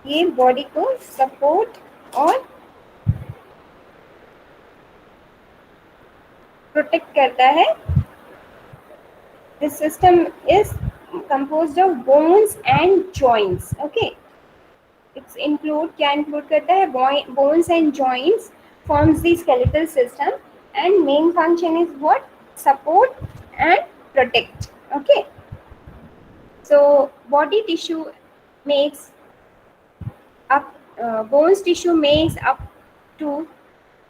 ये बॉडी को सपोर्ट और प्रोटेक्ट करता है। This system is composed of bones and joints. Okay, it's include क्या include करता है, bones and joints forms the skeletal system and main function is what, support and protect. Okay, so body tissue makes up bones tissue makes up to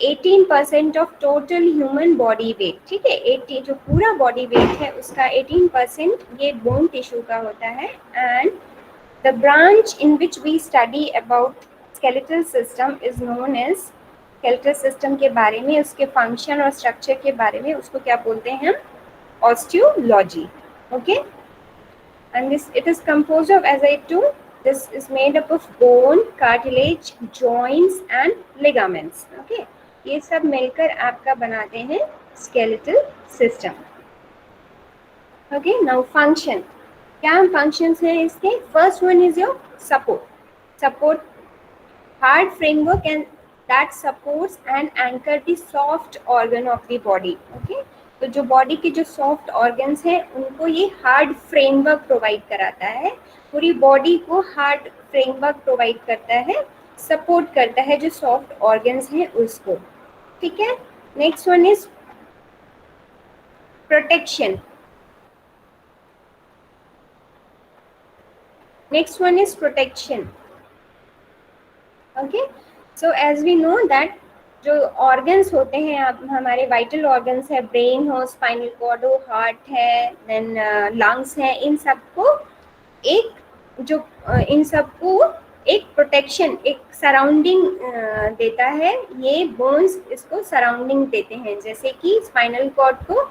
18% of total human body weight. ठीक है, 80 जो पूरा body weight है उसका 18% ये bone tissue का होता है। And the branch in which we study about skeletal system is known as, skeletal system के बारे में, उसके फंक्शन और स्ट्रक्चर के बारे में, उसको क्या बोलते हैं हम, osteology. Okay, and this it is composed of, as I told, this is made up of bone, cartilage, joints and ligaments. Okay, ये सब मिलकर आपका बनाते हैं skeletal system. Okay, now function, क्या functions हैं इसके? First one is your support. Support, hard framework and that supports and anchor the soft organ of the body. Okay, तो जो बॉडी के जो सॉफ्ट ऑर्गन्स हैं उनको ये हार्ड फ्रेमवर्क प्रोवाइड कराता है, पूरी बॉडी को हार्ड फ्रेमवर्क प्रोवाइड करता है, सपोर्ट करता है जो सॉफ्ट ऑर्गन्स हैं उसको। ठीक है, next one is protection. Next one is protection. Okay, so as we know that जो ऑर्गन्स होते हैं, आप हमारे वाइटल ऑर्गन्स है, ब्रेन हो, स्पाइनल कॉर्ड हो, हार्ट है, देन लंग्स है, इन सबको एक जो इन सबको एक प्रोटेक्शन, एक सराउंडिंग देता है, ये बोन्स इसको सराउंडिंग देते हैं। जैसे कि स्पाइनल कॉर्ड को,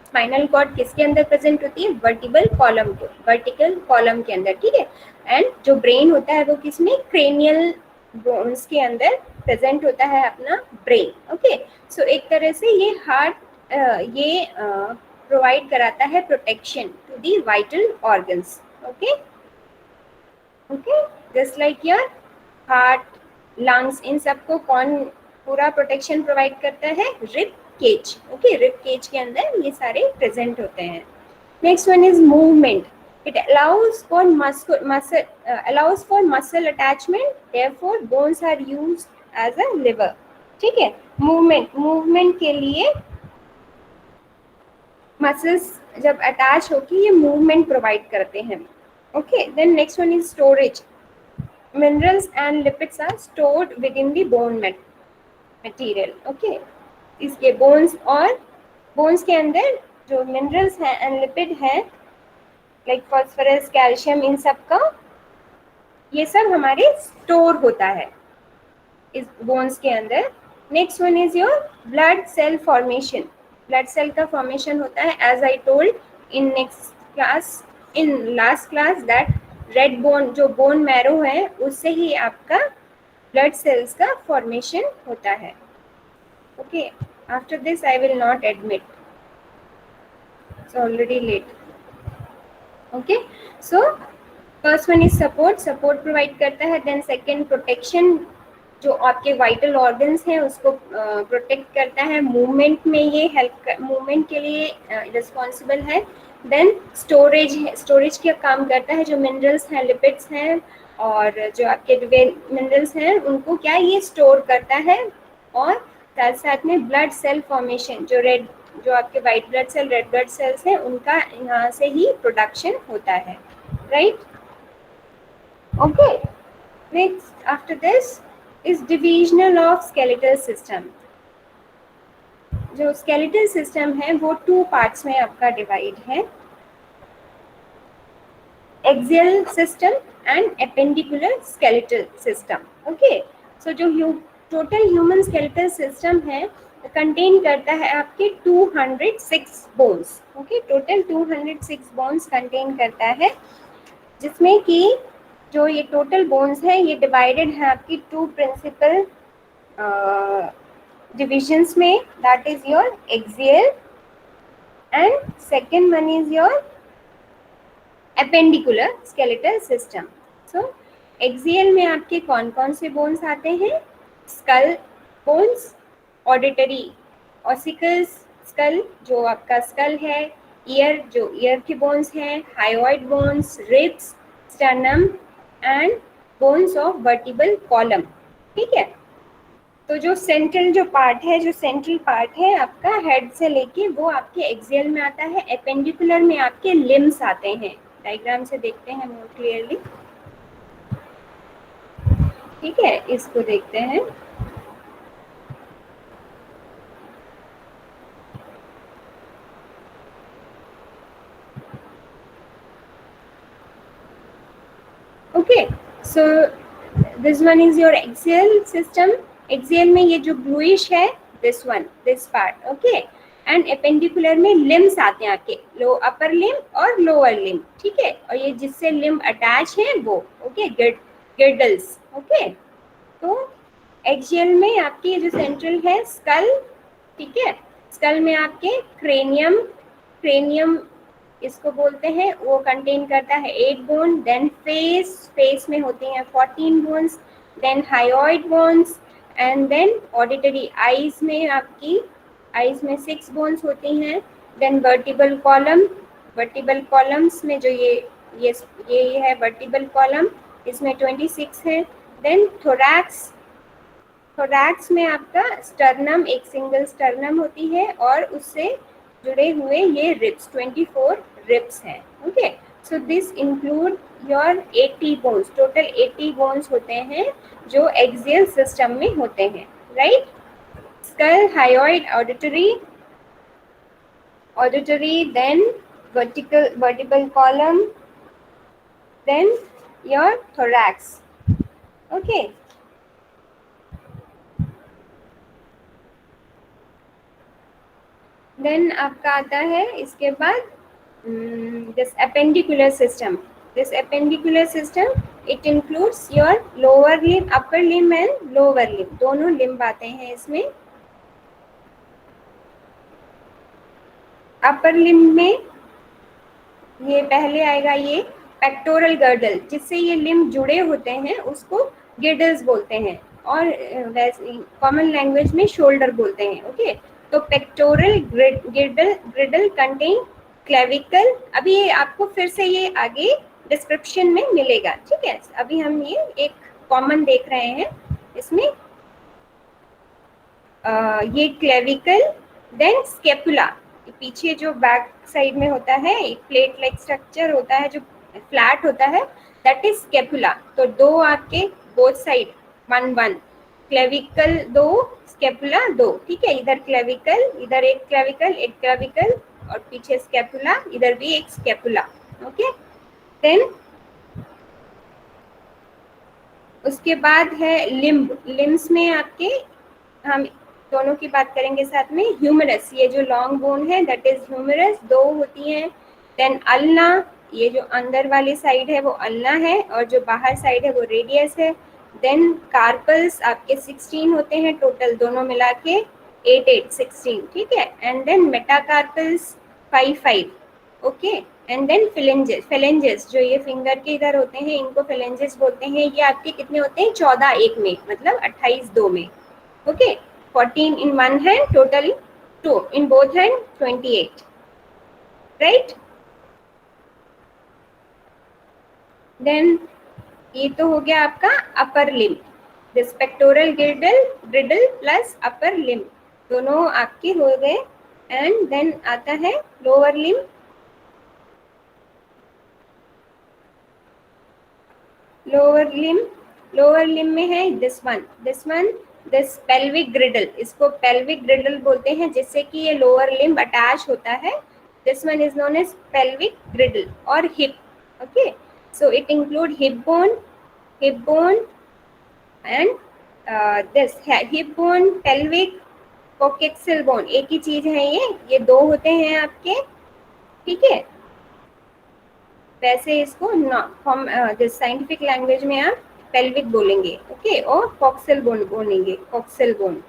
स्पाइनल कॉर्ड किसके अंदर प्रेजेंट होती है, वर्टिकल कॉलम को, वर्टिकल कॉलम के अंदर। ठीक है, एंड जो ब्रेन होता है वो किसमें, क्रेनियल बोन्स के अंदर प्रेजेंट होता है अपना ब्रेन। ओके, सो एक तरह से ये हार्ट ये प्रोवाइड कराता है protection to the vital organs. Okay, okay, just like your heart, lungs, इन सबको कौन पूरा प्रोटेक्शन प्रोवाइड करता है, rib cage. Okay, rib cage के अंदर ये सारे प्रेजेंट होते हैं। Next one is movement. It allows for muscle attachment, therefore bones are used as a lever. ठीक है, मूवमेंट के लिए मसल्स जब अटैच होके ये मूवमेंट प्रोवाइड करते हैं। Okay, then next one is storage. Minerals and lipids are stored within the bone material. Okay, इसके बोन्स के अंदर जो मिनरल्स हैं एंड लिपिड है, लाइक फॉस्फोरस, कैल्शियम, इन सब का ये सब हमारे स्टोर होता है इस बोन्स के अंदर। Next one is your blood cell formation. Blood cell का फॉर्मेशन होता है, as I told in next class, in last class, that red bone, जो बोन मैरो है उससे ही आपका ब्लड सेल्स का फॉर्मेशन होता है। Okay, after this I will not admit, it's already late. Okay, so first one is support, support provide करता है। Then second protection, जो आपके वाइटल ऑर्गन्स हैं उसको प्रोटेक्ट करता है, मूवमेंट में ये हेल्प, मूवमेंट के लिए रिस्पॉन्सिबल है। देन स्टोरेज है, स्टोरेज का काम करता है, जो मिनरल्स हैं, लिपिड्स हैं और जो आपके मिनरल्स हैं उनको क्या ये स्टोर करता है। और साथ साथ में ब्लड सेल फॉर्मेशन, जो आपके white blood cell, red blood cells हैं, उनका यहाँ से ही प्रोडक्शन होता है, right. Okay, next after this is divisional of skeletal system. जो स्केलेटल सिस्टम है वो 2 पार्ट्स में आपका डिवाइड है, axial system and appendicular skeletal system. Okay, so जो टोटल ह्यूमन स्केलेटल सिस्टम है कंटेन करता है आपके 206 bones. Okay, total 206 bones contain करता है, जिसमें कि जो ये टोटल बोन्स है ये डिवाइडेड है आपकी 2 प्रिंसिपल divisions में, that is your axial and second one is your appendicular skeletal system. So axial में आपके कौन कौन से बोन्स आते हैं? Skull bones, auditory ossicles, skull जो आपका स्कल है, ईयर जो ईयर के बोन्स हैं, hyoid bones, ribs, sternum and bones of vertebral column. ठीक है, तो जो सेंट्रल जो पार्ट है, जो सेंट्रल पार्ट है आपका हेड से लेके, वो आपके एक्सियल में आता है। एपेंडिकुलर में आपके लिम्स आते हैं। डायग्राम से देखते हैं मोर क्लियरली। ठीक है, इसको देखते हैं। Okay, so this one is your axial system. Axial में ये जो ब्लूइश है, this one, this part, okay. And appendicular में लिम्स आते हैं आपके, लो अपर लिम और लोअर लिम। ठीक है, और ये जिससे लिम अटैच है वो, ओके, गिर्डल्स। ओके, तो एक्सियल में आपकी जो सेंट्रल है स्कल, ठीक है, स्कल में आपके क्रेनियम, क्रेनियम इसको बोलते हैं, वो कंटेन करता है 8 बोन। देन फेस, फेस में होती हैं 14 bones. Then hyoid bones and then auditory, eyes में आपकी, आईज में 6 बोन्स होती हैं। Then vertebral column, vertebral columns में जो ये है वर्टिबल कॉलम, इसमें 26 है। देन थोरैक्स, थोरैक्स में आपका स्टर्नम, एक सिंगल स्टर्नम होती है और उससे जुड़े हुए ये रिब्स, 24 रिब्स हैं। Okay, so this include your 80 bones, total 80 bones होते हैं जो एक्सियल सिस्टम में होते हैं, right. Skull, hyoid, auditory, auditory, then vertebral column, then your thorax. Okay, then आपका आता है इसके बाद this appendicular system. This appendicular system, it includes your lower limb, upper limb and lower limb, दोनों limb आते हैं इसमें। अपर लिम्ब में ये पहले आएगा ये पेक्टोरल गर्डल, जिससे ये लिम्ब जुड़े होते हैं उसको गिर्डल्स बोलते हैं, और वैसे कॉमन लैंग्वेज में शोल्डर बोलते हैं। ओके, तो पेक्टोरल गिर्डल, ग्रिडल कंटेन क्लेविकल। अभी ये आपको फिर से ये आगे डिस्क्रिप्शन में मिलेगा। ठीक है, अभी हम ये एक कॉमन देख रहे हैं इसमें। ये क्लेविकल, देन स्केपुला, पीछे जो बैक साइड में होता है एक प्लेट लाइक स्ट्रक्चर होता है जो फ्लैट होता है, दैट इज स्केपुला। तो दो आपके both side, one one, clavicle दो, स्केपुला दो। ठीक है, इधर क्लेविकल, इधर एक क्लेविकल, एक क्लेविकल, और पीछे स्केपुला, इधर भी एक स्केपुला। ओके, देन उसके बाद है लिम्ब। लिम्स में आपके हम दोनों की बात करेंगे साथ में। ह्यूमरस, ये जो लॉन्ग बोन है दैट इज ह्यूमरस, दो होती हैं। देन अल्ना, ये जो अंदर वाली साइड है वो अल्ना है, और जो बाहर साइड है वो रेडियस है। देन कार्पल्स आपके 16 होते हैं टोटल, दोनों मिला के 8 8 16। ठीक है, and then metacarpals 5 5। Okay, and then phalanges, phalanges जो ये फिंगर के इधर होते हैं इनको फिलेंजेस बोलते हैं। ये आपके कितने होते हैं? 14 एक में, मतलब 28 दो में। Okay, 14 in one hand, total 2 in both hand, 28, right? Then ये तो हो गया आपका upper limb, this pectoral गिर्डल, ग्रिडल plus upper limb दोनों आपके हो गए। एंड देन आता है lower limb. Lower limb, lower limb में है this one, this one, this pelvic ग्रिडल, इसको पेल्विक ग्रिडल बोलते हैं, जिससे कि ये लोअर लिम्ब अटैच होता है। This one is known as pelvic girdle. और hip, okay, so it include hip bone, hip bone and this hip bone, pelvic, coxal bone, एक ही चीज है ये दो होते हैं आपके। ठीक है, वैसे इसको साइंटिफिक लैंग्वेज में आप पेल्विक बोलेंगे, ओके, और कोक्सियल बोन बोलेंगे, कोक्सियल बोन।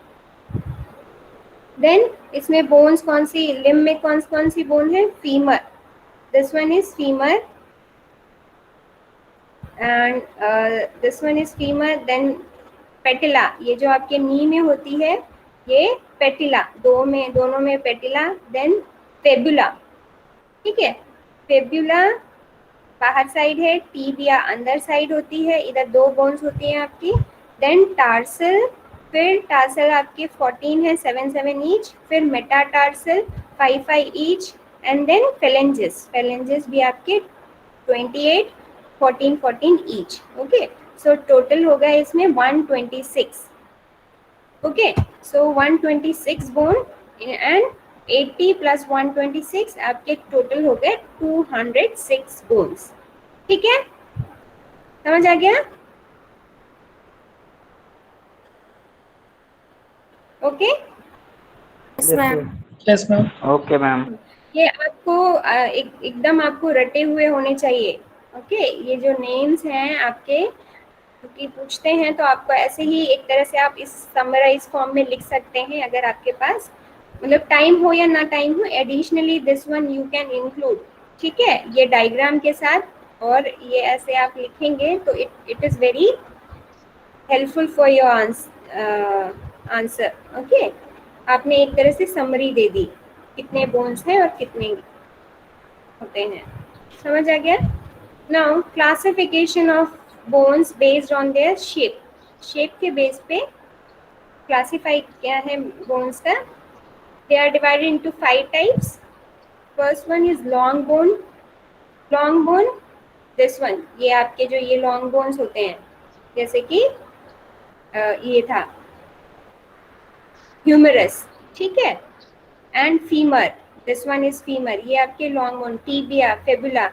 देन इसमें बोन्स कौन सी, लिम्ब में कौन कौन सी बोन है? Femur, this one is femur, and this one is femur, then patella, ये जो आपके नी में होती है ये पेटिला, दोनों में पेटिला, देन फेबुला, ठीक है। फेब्युला बाहर साइड है, टीबिया अंदर साइड होती है, इधर दो बोन्स होती हैं आपकी। देन टार्सल, फिर टार्सल आपके 14 है, 7 ईच, फिर metatarsal 5 each, and then phalanges, phalanges भी आपके 28, 14 ईच। ओके, सो टोटल होगा इसमें 126। Okay, so 126 bone and 80 plus 126 आपके टोटल हो गए 206 बोन्स। ठीक है, समझ आ गया? Okay, yes ma'am. Yes ma'am. Okay ma'am. ये आपको एकदम आपको रटे हुए होने चाहिए। ओके, ये जो नेम्स हैं आपके, क्योंकि पूछते हैं तो आपको ऐसे ही एक तरह से आप इस समराइज फॉर्म में लिख सकते हैं, अगर आपके पास मतलब टाइम हो या ना टाइम हो। Additionally this one you can include, ठीक है, ये डायग्राम के साथ, और ये ऐसे आप लिखेंगे तो it is very helpful for your answer. Okay, आपने एक तरह से समरी दे दी, कितने बोन्स हैं और कितने होते हैं। समझ आ गया? Now classification of bones based on their shape, shape के बेस पे क्लासिफाई क्या है बोन्स का। They are divided into 5 types. First one is long bone, long bone, this one, ये आपके जो ये लॉन्ग बोन्स होते हैं, जैसे कि ये था ह्यूमरस, ठीक है, and femur, this one is femur, ये आपके लॉन्ग बोन। टीबिया, फेबुला,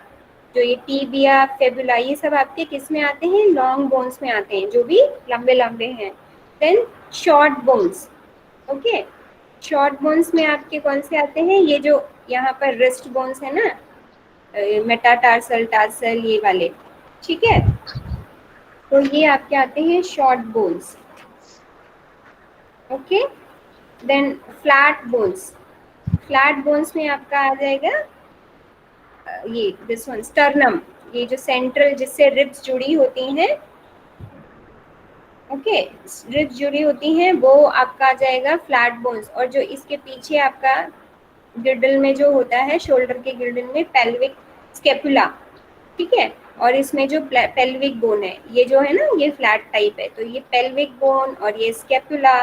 जो ये टीबिया, फेबुला, ये सब आपके किस में आते हैं? लॉन्ग बोन्स में आते हैं, जो भी लंबे लंबे हैं। Then short bones, okay, short bones में आपके कौन से आते हैं? ये जो यहाँ पर रिस्ट बोन्स है ना, मेटाटार्सल, टार्सल, ये वाले, ठीक है, तो ये आपके आते हैं short bones. Okay, then flat bones, flat bones में आपका आ जाएगा ये दिस वन स्टर्नम, ये जो सेंट्रल जिससे रिब्स जुड़ी होती हैं, ओके, रिब्स जुड़ी होती हैं, वो आपका आ जाएगा फ्लैट बोन्स। और जो इसके पीछे आपका गिर्डल में जो होता है, शोल्डर के गिर्डल में पेल्विक स्केपुला, ठीक है, और इसमें जो पेल्विक बोन है, ये जो है ना, ये फ्लैट टाइप है, तो ये पेल्विक बोन और ये स्केपुला,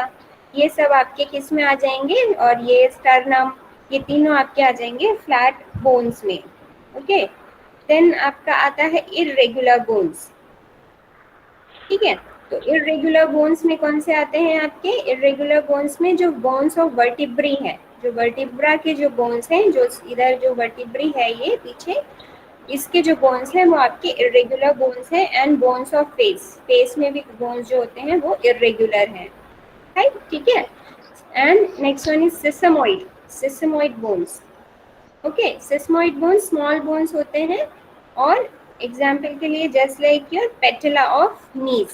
ये सब आपके किस में आ जाएंगे, और ये स्टर्नम, ये तीनों आपके आ जाएंगे फ्लैट बोन्स में। ओके, देन आपका आता है इर्रेगुलर बोन्स, ठीक है, तो इर्रेगुलर बोन्स में कौन से आते हैं आपके? इर्रेगुलर बोन्स में जो बोन्स ऑफ वर्टिब्री है, जो वर्टिब्रा के जो बोन्स हैं, जो इधर जो वर्टिब्री है ये पीछे, इसके जो बोन्स हैं वो आपके इरेगुलर बोन्स हैं। And bones of face, face में भी बोन्स जो होते हैं वो इरेगुलर हैं, राइट, ठीक है। And next one is sesamoid, sesamoid bones, okay, sesamoid bones small bones होते हैं, और एग्जाम्पल के लिए just like your patella of knees,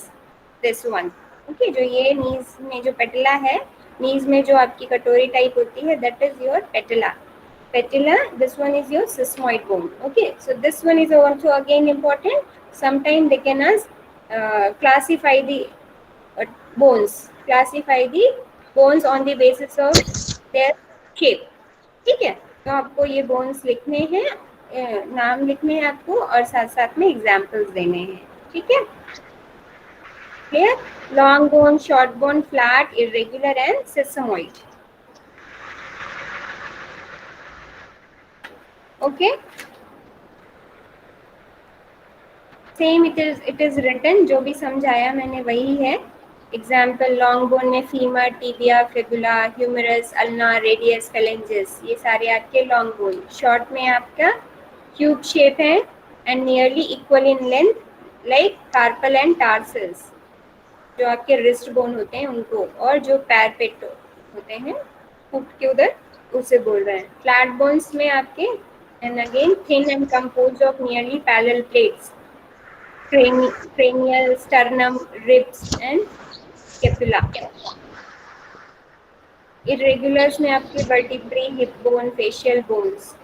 this one, okay, जो ये नीज में जो पेटिला है, नीज में जो आपकी कटोरी टाइप होती है, that is your patella, patella, this one is your sesamoid bone. Okay, so this one is also again important. Sometimes they can classify the bones, classify the bones on the basis of their shape. ठीक है, तो आपको ये bones लिखने हैं, नाम लिखने हैं आपको, और साथ साथ में एग्जाम्पल्स देने हैं, ठीक है, clear? Long bone, short bone, flat, irregular and sesamoid. Okay, same it is written, जो भी समझाया मैंने वही है। एग्जाम्पल, लॉन्ग बोन में femur, tibia, fibula, humerus, ulna, radius, phalanges, ये सारे आपके लॉन्ग बोन। शॉर्ट में आपका क्यूब शेप है and nearly equal in length, like carpal and tarsals, जो आपके रिस्ट बोन होते हैं उनको, और जो पैर पेट होते हैं फुट के उधर, उसे बोल रहे हैं। फ्लैट बोन्स में आपके and again thin and compose of nearly parallel plates, cranial, sternum, ribs and scapula. Irregulars में आपके vertebrae, hip bone, facial bones.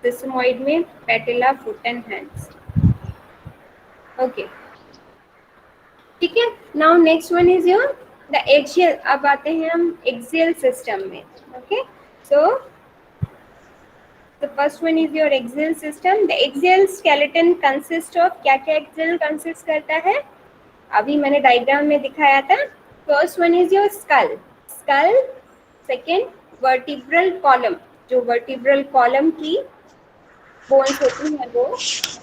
Sesamoid में patella, foot and hands. Okay, ठीक है। Now next one is your the axial. अब आते हैं हम axial system में। Okay, so the first one is your axial system. The axial skeleton consist of, क्या क्या एक्सियल कंसिस्ट करता है, अभी मैंने डायग्राम में दिखाया था। First one is your skull, skull. Second vertebral column, जो वर्टिब्रल कॉलम की बोन्स होती हैं वो,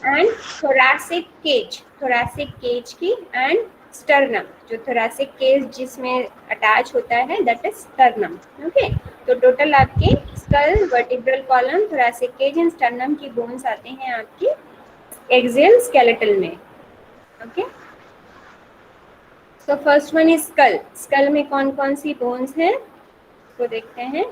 and thoracic cage, thoracic cage की, एंड स्टर्नम, जो थोरैसिक केज जिसमें अटैच होता है दैट इज स्टर्नम। ओके, तो टोटल आपके skull, vertebral column, thoracic cage and sternum की बोन्स आते हैं आपकी एक्सियल स्केलेटल में। Okay, so first one is skull. Skull में कौन कौन सी बोन्स हैं वो देखते हैं।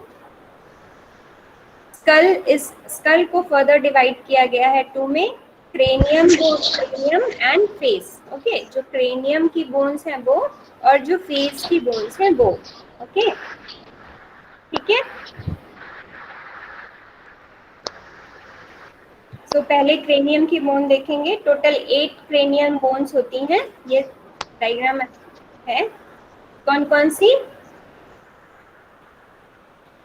स्कल इस स्कल को फर्दर डिवाइड किया गया है टू में, cranium bone, cranium and face. Okay, जो क्रेनियम की बोन्स हैं वो, और जो फेस की बोन्स हैं वो। ओके, ठीक है। सो पहले क्रेनियम की बोन देखेंगे। टोटल 8 क्रेनियम बोन्स होती हैं, ये डायग्राम है। कौन कौन सी,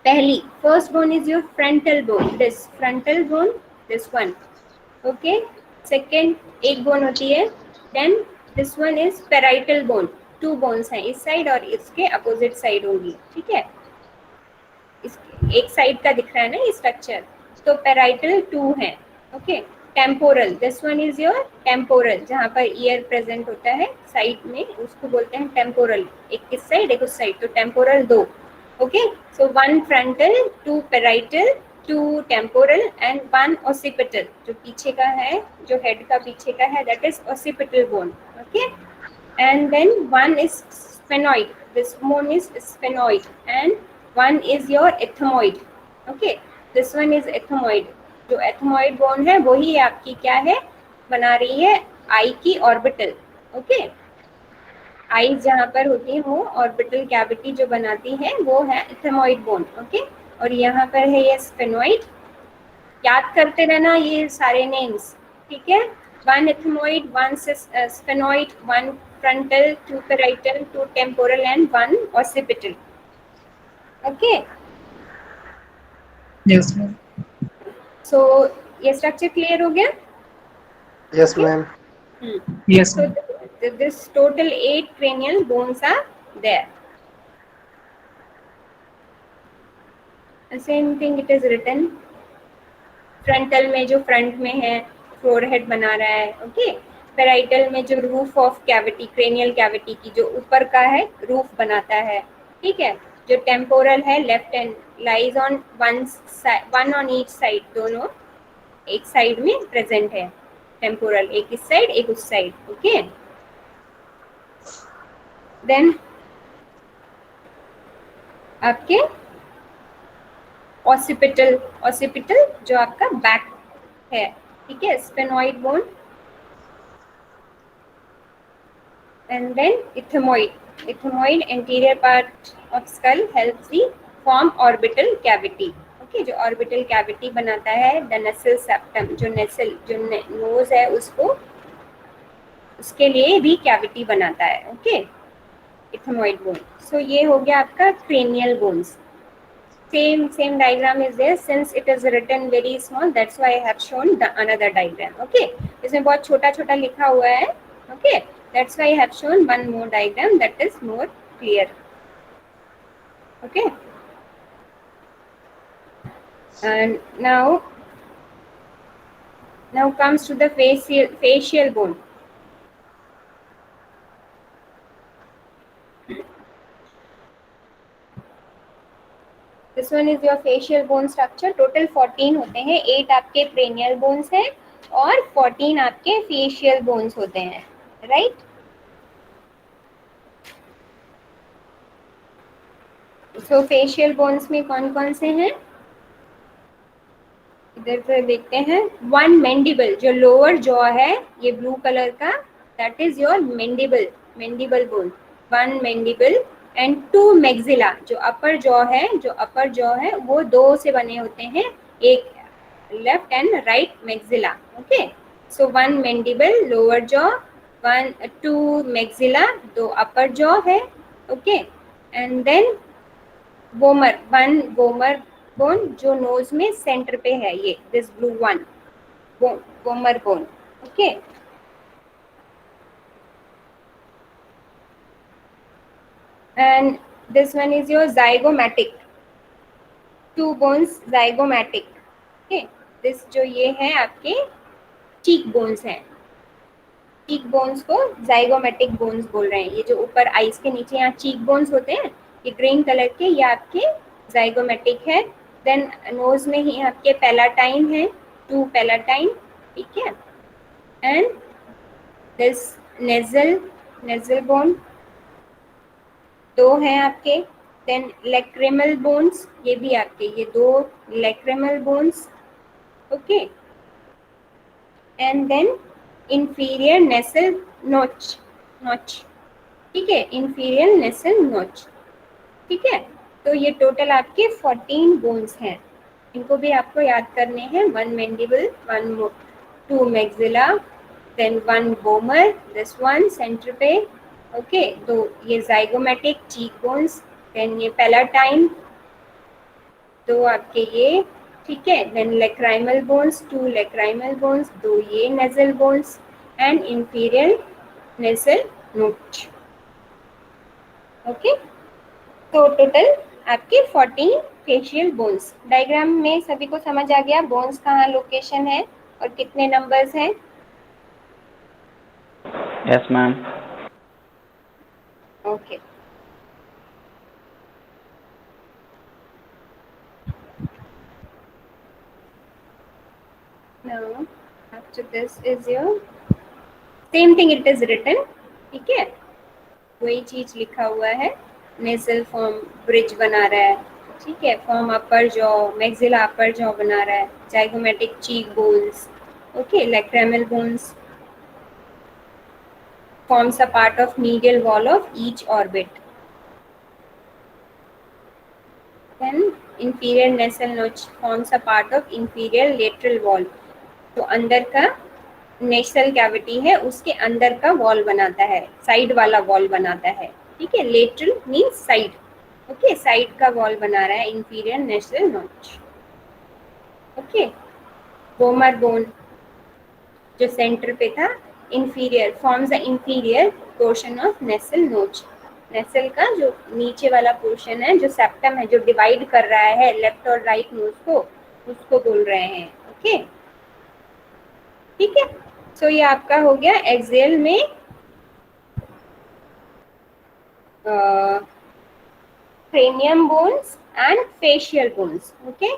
पहली first bone is your frontal bone, this frontal bone, this one. Okay, second एक बोन होती है, then this one is parietal bone, 2 bones हैं इस साइड और इसके अपोजिट साइड होंगी। ठीक है, इस एक साइड का दिख रहा है ना ये स्ट्रक्चर, तो पेराइटल 2 है। Okay, temporal, this one is your temporal, जहाँ पर ईयर प्रेजेंट होता है साइड में, उसको बोलते हैं टेम्पोरल। एक इस साइड एक उस साइड, तो temporal 2। Okay, so 1 frontal, 2 parietal, 2 temporal and 1 occipital, जो पीछे का है, जो हेड का पीछे का है, that is occipital bone. Okay, and then one is sphenoid, this bone is sphenoid, and one is your ethmoid. Okay, this one is ethmoid, जो ethmoid bone है वही आपकी क्या है, बना रही है आई की ऑर्बिटल। ओके, आई जहाँ पर होती है वो ऑर्बिटल कैविटी जो बनाती है वो है ethmoid बोन। ओके, और यहाँ पर है ये sphenoid। याद करते रहना ये सारे नेम्स, ठीक है। 1 ethmoid, 1 sphenoid, 1 frontal, 2 parietal, 2 temporal and 1 occipital। Okay, Yes, ma'am. सो ये स्ट्रक्चर क्लियर हो गया। Yes, ma'am. Yes, So ma'am. this total 8 cranial bones are there. Same thing it is written। Frontal में जो फ्रंट में है forehead बना रहा है। ओके, पेराइटल में जो roof of cavity, cranial cavity की जो ऊपर का है रूफ बनाता है। ठीक है, जो टेम्पोरल है left and lies on one on each side, दोनों एक साइड में प्रेजेंट है। टेम्पोरल एक इस साइड एक उस साइड। ओके, देन आपके ऑसिपिटल, ऑसिपिटल जो आपका बैक है। ठीक है, sphenoid bone, and then ethmoid, ethmoid anterior part of skull helps the form orbital cavity। Okay, जो ऑर्बिटल कैविटी बनाता है द नसल सेप्टम, जो नसल जो नोज है उसको, उसके लिए भी कैविटी बनाता है। Okay, ethmoid bone. सो ये हो गया आपका cranial bones. same diagram is there, since it is written very small, that's why I have shown the another diagram। okay, इसमें बहुत छोटा छोटा लिखा हुआ है। okay, that's why I have shown one more diagram that is more clear। okay, and now comes to the facial bone। This one is your facial bone structure। total 14 होते हैं, 8 आपके cranial bones हैं और 14 आपके facial bones होते हैं, right। so facial bones में कौन कौन से हैं, इधर से देखते हैं। 1 मैंडिबल, जो लोअर जॉ है ये ब्लू कलर का, that is your mandible, mandible bone, 1 mandible and 2 maxilla, जो अपर जॉ है, जो अपर जॉ है वो 2 से बने होते हैं, एक left and right maxilla. Okay, So one mandible, lower jaw, two maxilla, दो upper jaw है, okay, and then vomer, one vomer bone जो नोज में सेंटर पे है, ये this blue one, vomer bone, okay. And this one is your zygomatic, two bones zygomatic, okay. This जो ये है आपके चीक बोन्स हैं, चीक बोन्स को जाइगोमेटिक बोन्स बोल रहे हैं. ये जो ऊपर आईज के नीचे यहाँ चीक बोन्स होते हैं, ये ग्रीन कलर के, ये आपके जाइगोमेटिक है. देन नोज में ही आपके पैलाटाइन है, टू पैलाटाइन, ठीक है. एंड दिस नेजल बोन दो हैं आपके. देन लैक्रिमल बोन्स, ये भी आपके, ये दो lacrimal bones, okay. And then inferior nasal notch, ठीक है, inferior nasal notch, ठीक है. तो ये टोटल आपके 14 बोन्स हैं. इनको भी आपको याद करने हैं. One mandible, two maxilla, then one vomer, this one centre पे, ओके. तो ये जाइगोमेटिक चीक बोन्स, देन ये पैलाटाइन, तो आपके ये, ठीक है. Then lacrimal bones, two lacrimal bones, दो ये nasal bones, and inferior nasal notch, okay. तो टोटल आपके 14 फेशियल बोन्स. डायग्राम में सभी को समझ आ गया बोन्स कहाँ लोकेशन है और कितने नंबर्स हैं? Yes ma'am. Okay. Now after this is your same thing, it is written, ठीक है. वही चीज लिखा हुआ है. नेजल फॉर्म ब्रिज बना रहा है, ठीक है. फॉर्म अपर जॉ, मैक्सिला अपर जॉ बना रहा है. Zygomatic cheek bones, okay. Lacrimal bones forms a part of medial wall of each orbit. Then inferior nasal notch forms a part of inferior lateral wall. तो अंदर का नेशनल कैविटी है, उसके अंदर का वॉल बनाता है, साइड वाला वॉल बनाता है, ठीक है. Lateral means side, okay. Side का वॉल बना रहा है inferior nasal notch, okay. Vomer bone जो सेंटर पे था, inferior forms the inferior portion of nasal notch. Nasal का जो नीचे वाला पोर्शन है, जो सेप्टम है, जो डिवाइड कर रहा है लेफ्ट और राइट नोज को, उसको बोल रहे हैं, ओके, ठीक है. सो ये आपका हो गया एक्सेल में cranium bones and facial bones, okay.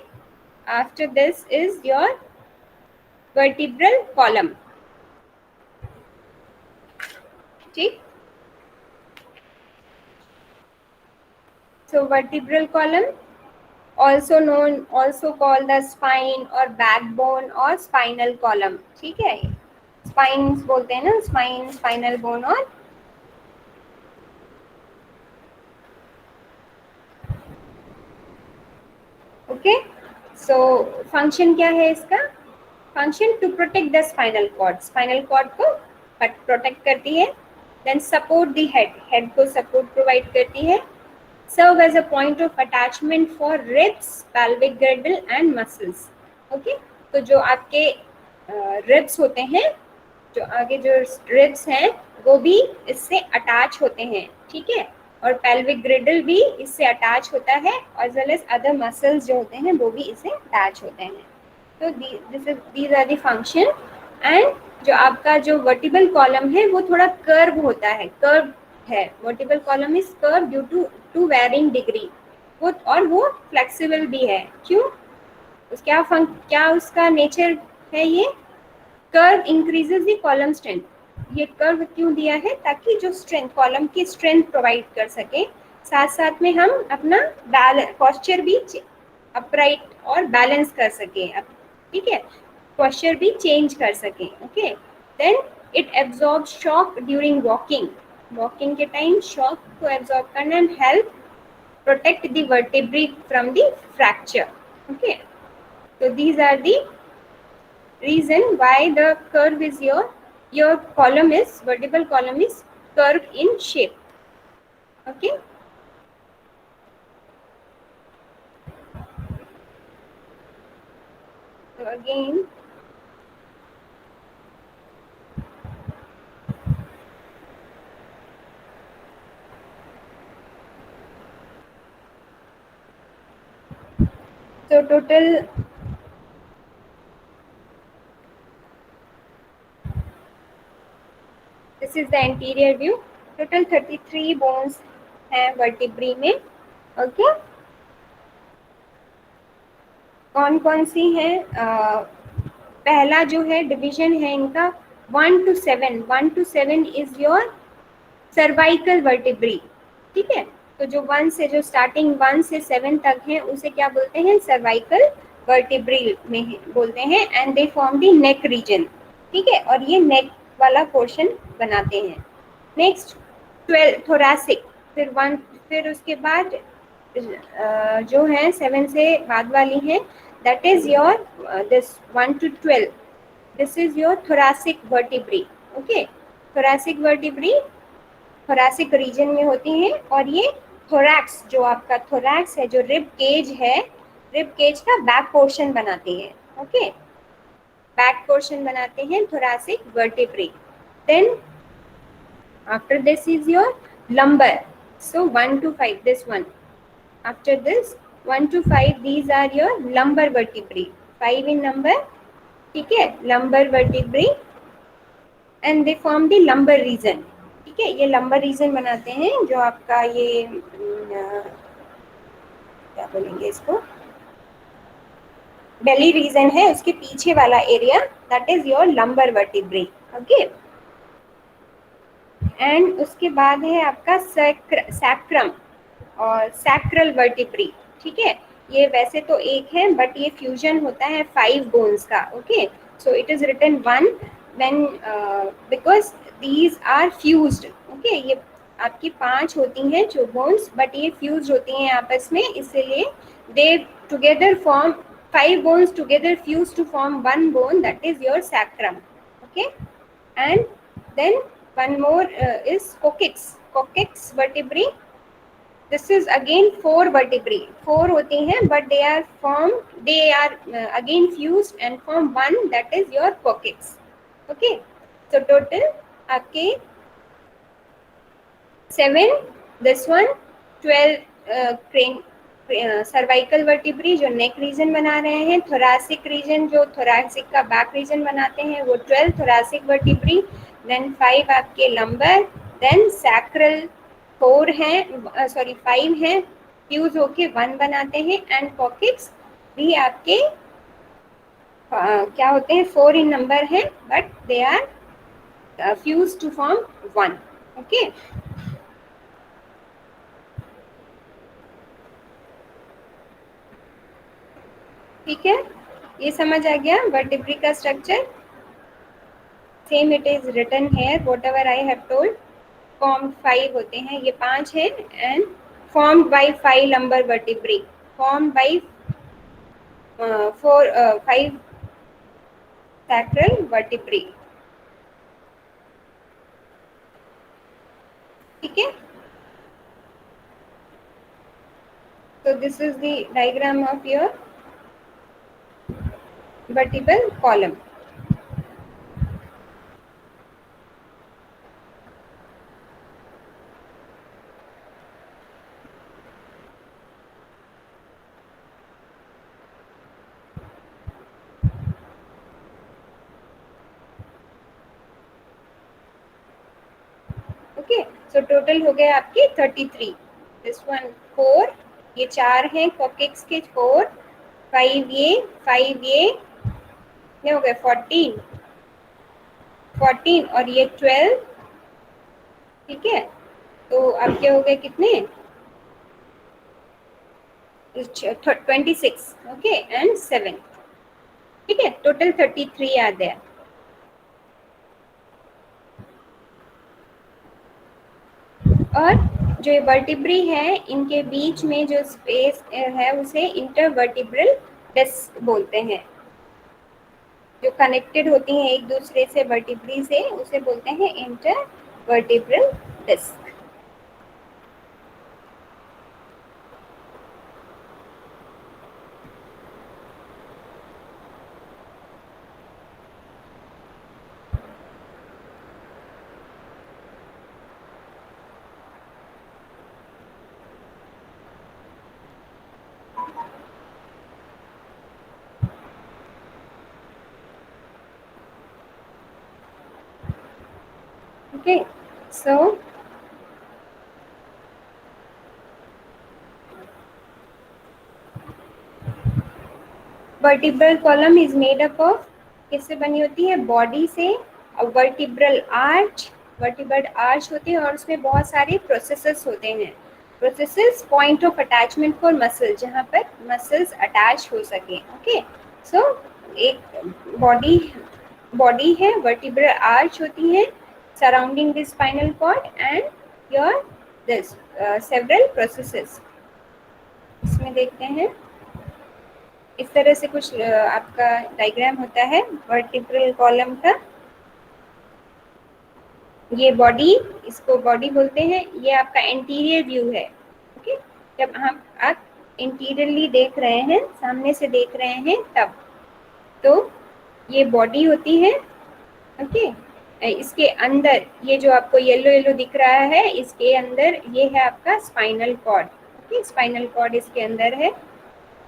After this is your vertebral column, ठीक. So vertebral column also called the spine or backbone or spinal column, ठीक है. स्पाइन्स बोलते हैं ना, स्पाइन, स्पाइनल बोन और ओके. सो फंक्शन क्या है इसका? Function to protect the spinal cord, spinal cord को प्रोटेक्ट करती है. Then support the head, head को सपोर्ट प्रोवाइड करती है. Serve as a point of attachment for ribs, pelvic girdle and muscles, okay. तो जो आपके रिब्स होते हैं, जो आगे जो रिब्स हैं, वो भी इससे अटैच होते हैं, ठीक है. और पेल्विक ग्रिडल भी इससे अटैच होता है, और वेल एज अदर मसल्स जो होते हैं वो भी इससे अटैच होते हैं. तो these are the function. And जो आपका जो वर्टिबल कॉलम है वो थोड़ा कर्व होता है, कर्व है. Vertebral column is curve due to varying degree, वो और वो फ्लेक्सिबल भी है. क्यों? क्या उसका नेचर है? ये curve increases the column strength. ये कर्व क्यों दिया है? ताकि जो स्ट्रेंथ, कॉलम की स्ट्रेंथ प्रोवाइड कर सके, साथ साथ में हम अपना पोस्चर भी अपराइट और बैलेंस कर सके, ठीक है. पोस्चर भी चेंज कर सके, okay. Then it absorb shock during walking, walking के टाइम शॉक को एब्जॉर्ब करना and help protect the vertebrae from the fracture, okay. तो these are the reason why the curve is your column is vertebral column is curved in shape. Okay. So again, so total this is the anterior view. Total 33 bones हैं vertebrae में. Okay. कौन कौन सी हैं? पहला जो है division है इनका 1 to 7. 1 to 7 is your cervical vertebrae. ठीक है. तो जो 1 से जो स्टार्टिंग 1 से 7 तक है उसे क्या बोलते हैं? सर्वाइकल वर्टिब्री में बोलते हैं. And they form the neck region. ठीक है. और ये नेक वाला पोर्शन बनाते हैं. Next 12 thoracic. फिर उसके बाद जो है 7 से बाद वाली है that is your this 1 to 12. This is your thoracic vertebrae. Okay. Thoracic vertebrae thoracic region में होती हैं. और ये थोरैक्स जो आपका थोरैक्स है, जो रिब केज है, रिब केज का बैक पोर्शन बनाती है. ओके. बैक पोर्शन बनाते हैं thoracic vertebrae. Then after this is your lumbar. So 1 to 5 this one. After this 1 to 5 these are your lumbar vertebrae. 5 in number. ठीक है. lumbar vertebrae and they form the lumbar region. ठीक है. ये lumbar region बनाते हैं जो आपका ये क्या बोलेंगे इसको, belly region है उसके पीछे वाला area, that is your lumbar vertebrae. Okay. And उसके बाद है आपका सैक्रम और सैक्रल वर्टिब्री. ठीक है. ये वैसे तो एक है बट ये फ्यूजन होता है 5 बोन्स का. Okay. So it is written 1 when because these are fused. Okay. ये आपकी 5 होती हैं जो बोन्स बट ये फ्यूज होती हैं आपस में, इसलिए they together form 5 bones together fuse to form 1 bone that is your sacrum. Okay. And then one more is coccyx vertebrae. This is again 4 vertebrae. 4 होती हैं but they are again fused and form one that is your coccyx. Okay. So total आपके 7 this one 12 cervical vertebrae जो neck region बना रहे हैं. Thoracic reason जो thoracic का back region बनाते हैं वो 12 थोरैसिक वर्टिब्री. देन 5 आपके लंबर. देन सैक्रल 4 हैं, सॉरी 5 हैं, फ्यूज होके 1 बनाते हैं. एंड कॉक्सिक्स भी आपके क्या होते हैं 4 इन नंबर है but they are fuse to form 1. Okay. ठीक है. ये समझ आ गया वर्टिब्री का structure. Same it is written here whatever I have told. Form 5 होते हैं, ये 5 है. And formed by 5 lumbar vertebrae. Formed by 5 sacral vertebrae. ठीक है. So this is the diagram of your vertebral column. Okay. So total हो गए आपके 33. This one 4, ये 4 हैं कॉक्सिक्स के 4, 5 ये 5 ये कितने हो गए 14 और ये 12. ठीक है. तो आपके हो गए कितने 26. ओके. एंड 7. ठीक है. Total 33 are there. और जो ये वर्टिब्री है इनके बीच में जो स्पेस है उसे इंटरवर्टिब्रल डिस्क बोलते हैं. जो कनेक्टेड होती हैं एक दूसरे से वर्टिब्री से, उसे बोलते हैं intervertebral disc. Okay, so vertebral column is made up of, किससे बनी होती है? बॉडी से। वर्टिब्रल आर्च, वर्टिब्रल आर्च होते हैं और उसमें बहुत सारे प्रोसेसेस होते हैं। Processes point of attachment for muscle, जहाँ पर मसल्स अटैच हो सके। ओके, सो एक बॉडी बॉडी है, वर्टिब्रल आर्च होती है surrounding the spinal cord and your this several processes. इसमें देखते हैं इस तरह से कुछ आपका डायग्राम होता है वर्टिब्रल कॉलम का। ये बॉडी, इसको बॉडी बोलते हैं। ये आपका इंटीरियर व्यू है। ओके, जब हम आप इंटीरियरली देख रहे हैं, सामने से देख रहे हैं, तब तो ये बॉडी होती है। ओके, इसके अंदर ये जो आपको येलो येलो दिख रहा है, इसके अंदर ये है आपका spinal cord. Okay, spinal cord इसके अंदर है।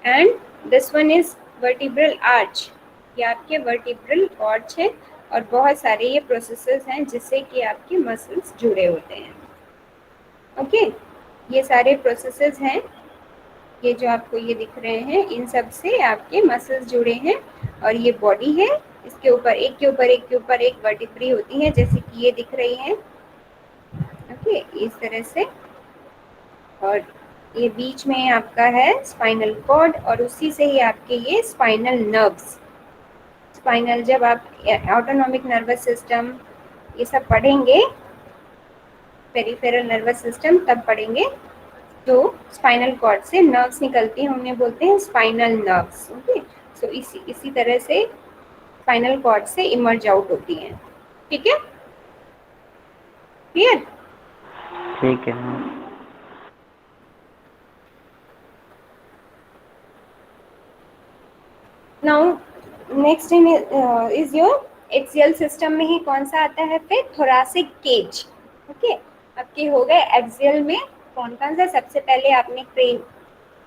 And this one is vertebral arch, ये आपके वर्टिब्रल आर्च है और बहुत सारे ये प्रोसेसेस हैं जिससे कि आपके मसल्स जुड़े होते हैं। ओके, ये सारे प्रोसेसेस हैं, ये जो आपको ये दिख रहे हैं, इन सब से आपके मसल्स जुड़े हैं। और ये बॉडी है, इसके ऊपर एक के ऊपर एक के ऊपर एक वर्टिब्री होती है, जैसे कि ये दिख रही है। ओके, इस तरह से। और ये बीच में आपका है स्पाइनल कॉर्ड और उसी से ही आपके ये स्पाइनल नर्व्स, स्पाइनल, जब आप ऑटोनॉमिक नर्वस सिस्टम ये सब पढ़ेंगे, पेरिफेरल नर्वस सिस्टम तब पढ़ेंगे, तो स्पाइनल कॉर्ड से नर्व्स निकलती हैं, उन्हें बोलते हैं स्पाइनल नर्व्स। ओके, सो इसी तरह से स्पाइनल कॉर्ड से इमर्ज आउट होती हैं। ठीक है, क्लियर? ठीक है ma'am. Now next in is your axial system में ही कौन सा आता है फिर? Thoracic cage. ओके, आपके हो गए एक्सियल में कौन कौन सा? सबसे पहले आपने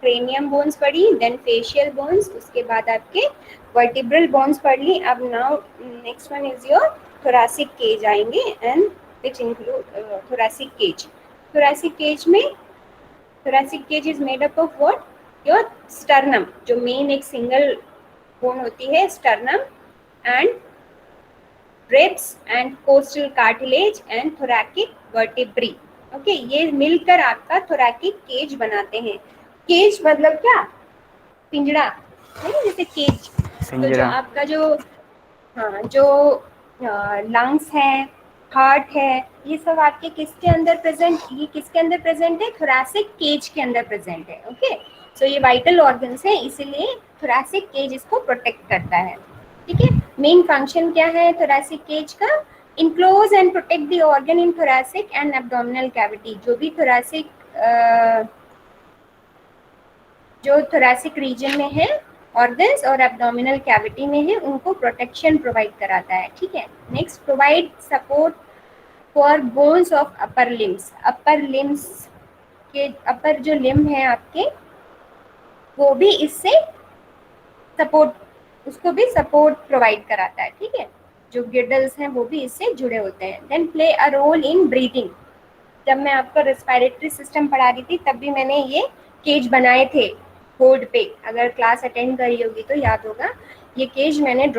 क्रेनियम बोन्स पढ़ी, देन फेशियल बोन्स, उसके बाद आपके वर्टिब्रल बोन्स पढ़ ली। अब now next one is your thoracic cage आएंगे, and which include thoracic cage. Thoracic cage में, thoracic cage is made up of what? Your sternum, जो मेन एक सिंगल बोन होती है, sternum and ribs and coastal cartilage and thoracic vertebrae। Okay, ये मिलकर आपका थोरैकिक cage बनाते हैं। केज मतलब क्या? पिंजड़ा, है ना, जैसे केज। तो जो पिंजरा। आपका जो, हाँ, जो लंग्स है, हार्ट है, ये सब आपके किसके अंदर प्रेजेंट, ये किसके अंदर प्रेजेंट है? थोरैसिक केज के अंदर प्रेजेंट है। ओके, सो ये वाइटल ऑर्गन्स है, इसीलिए थोरैसिक केज इसको प्रोटेक्ट करता है। ठीक है, मेन फंक्शन क्या है थोरैसिक केज का? Enclose and protect the organ in thoracic and abdominal cavity. जो भी थोरैसिक जो थोरैसिक रीजन में है, ऑर्गन्स और एब्डोमिनल कैविटी में है, उनको प्रोटेक्शन प्रोवाइड कराता है। ठीक है, next, provide support for bones of upper limbs. Upper limbs के, अपर जो लिम्ब है आपके, वो भी इससे सपोर्ट, उसको भी सपोर्ट प्रोवाइड कराता है। ठीक है, जो गिडल्स हैं वो भी इससे जुड़े होते हैं। Then play a role in breathing. जब मैं आपको रेस्पिरेटरी सिस्टम पढ़ा रही थी तब भी मैंने ये केज बनाए थे बोर्ड पे, अगर क्लास अटेंड करी होगी तो याद होगा। ये केज मैंने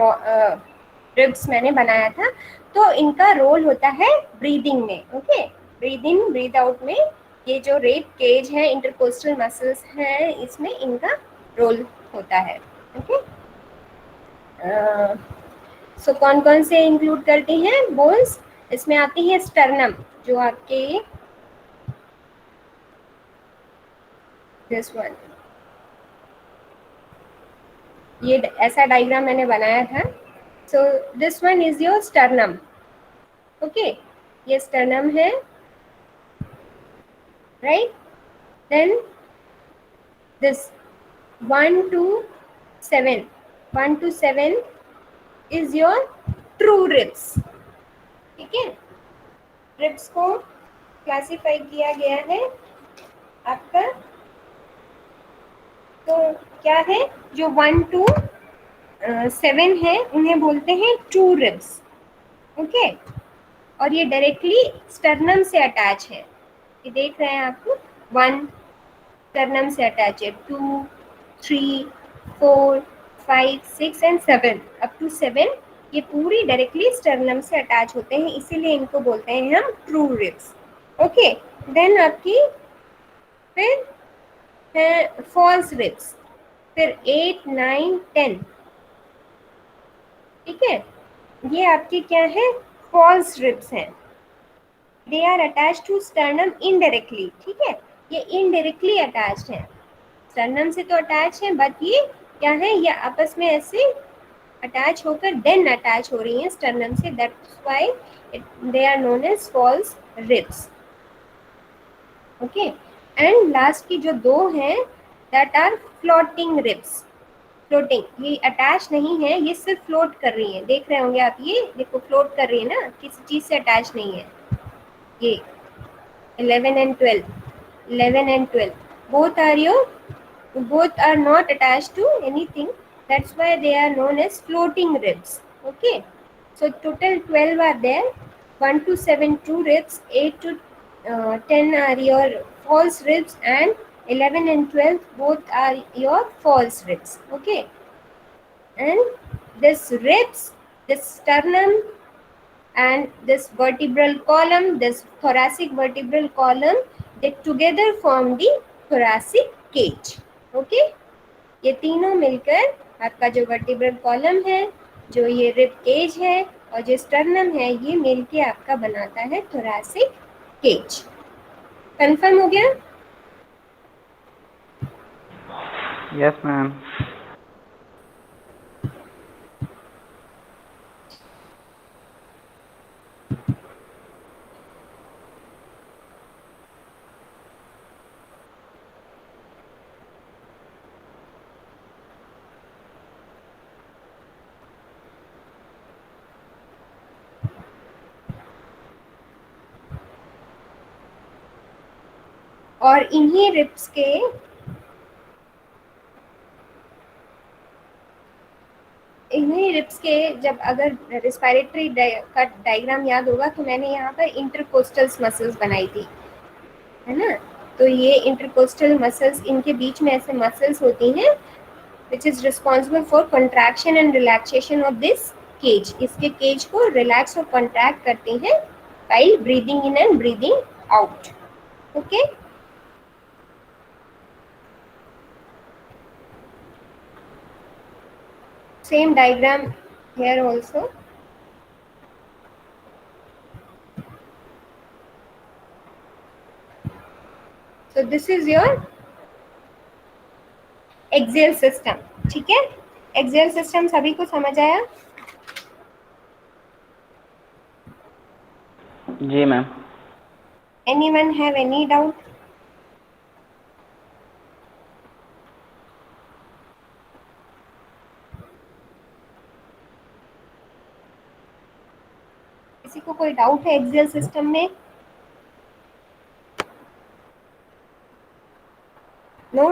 रिब्स मैंने बनाया था। तो इनका रोल होता है ब्रीदिंग में। Okay, breathe in breathe out में ये जो रिब केज है, इंटरकोस्टल मसल्स हैं, इसमें इनका रोल होता है। ओके, सो कौन कौन से इंक्लूड करते हैं बोन्स? इसमें आती है स्टर्नम, जो आपके दिस वन, ये ऐसा डायग्राम मैंने बनाया था। So this one is your sternum. Okay, ये sternum है, right? Then this 1 to 7, 1 to 7 is your true ribs. ठीक है, रिब्स को क्लासिफाई किया गया है आपका। तो क्या है, जो 1 to 7 है उन्हें बोलते हैं ट्रू रिब्स। ओके, और ये डायरेक्टली स्टर्नम से अटैच है। ये देख रहे हैं आपको, 1 स्टर्नम से अटैच है, 2, 3, 4, 5, 6 एंड 7 अप टू 7 ये पूरी डायरेक्टली स्टर्नम से अटैच होते हैं, इसीलिए इनको बोलते हैं हम ट्रू रिब्स। ओके, देन आपकी फिर है फॉल्स रिब्स, फिर 8, 9, 10। ठीक है, ये आपके क्या है, फॉल्स रिब्स हैं। They are attach to sternum indirectly. ठीक है, ये इनडायरेक्टली अटैच्ड है, स्टर्नम से तो अटैच है बट ये क्या है, ये आपस में ऐसे अटैच होकर देन अटैच हो रही हैं स्टर्नम से, that's why they are known as false ribs. Okay, and last की जो दो हैं that are floating ribs. Floating, ये अटैच नहीं है, ये सिर्फ फ्लोट कर रही है। देख रहे होंगे आप, ये देखो फ्लोट कर रही है ना, किसी चीज से अटैच नहीं है। ये 11 and 12, 11 and 12 both are not attached to anything, that's why they are known as floating ribs. Okay, so total 12 are there, 1 to 7 true ribs, 8 to 10 are your false ribs, and 11 and 12 both are your false ribs. Okay, and this ribs, this sternum and this vertebral column, this thoracic vertebral column, they together form the thoracic cage. Okay, ये तीनों मिलकर आपका जो vertebral column है, जो ये rib cage है और जो स्टर्नम है, ये मिलके आपका बनाता है थोरैसिक केज। कंफर्म हो गया? Yes ma'am. और इन्हीं रिब्स के जब अगर रेस्पिरेटरी का डायग्राम याद होगा तो मैंने यहाँ पर इंटरकोस्टल्स मसल्स बनाई थी, है ना? तो ये इंटरकोस्टल मसल्स, इनके बीच में ऐसे मसल्स होती हैं which is responsible for contraction and relaxation of this cage. इसके केज को रिलैक्स और कॉन्ट्रैक्ट करती हैं while breathing in and breathing out. Okay? Same diagram here also. So this is your axial system. ठीक है, axial system सभी को समझ आया? जी ma'am. Anyone have any doubt? किसी को कोई डाउट है एक्सियल सिस्टम में? नो?